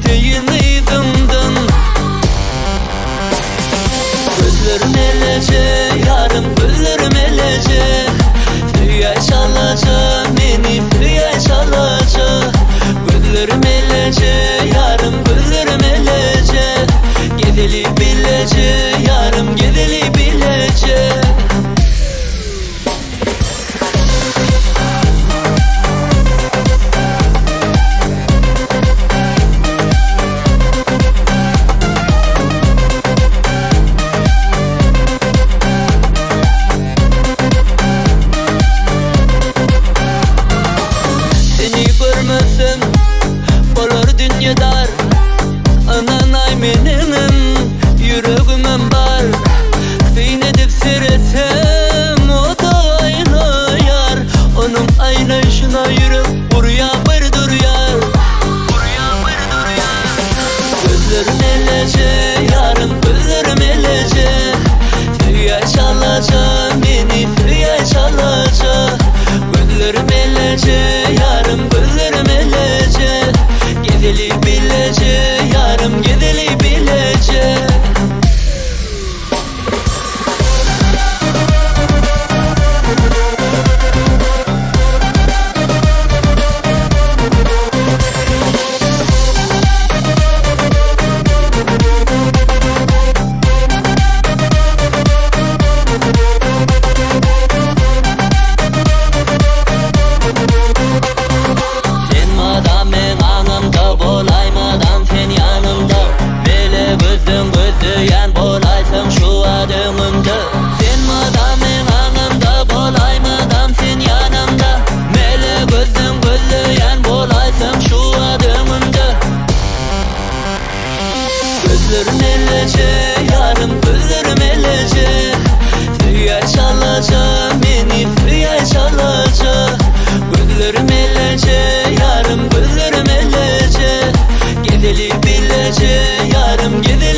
öpeyin yüzümden. Gözlerim Meleje, yarım gözlerim Meleje. Füye çalacak, beni füye çalacak. Gözlerim Meleje, yarım gözlerim Meleje. Gedeli bilece, yarım gedeli bilece. Görmesem olur dünya dar. Ananay menenim yüreğimem bar. Sen edip seresem o da aynayar. Onun aynayışına yürek buraya bir duryar. Gözlerim Meleje, yarım gözlerim Meleje. Füye çalacak, beni füye çalacak. Gözlerim Meleje, yarım gözlerim Meleje. Gedeli bilece, yarım gedeli bilece. Gözlerim Meleje, yarım gözlerim Meleje. Füye çalacak, beni füye çalacak. Gözlerim Meleje, yarım gözlerim Meleje. Gedeli bilece, yarım gedeli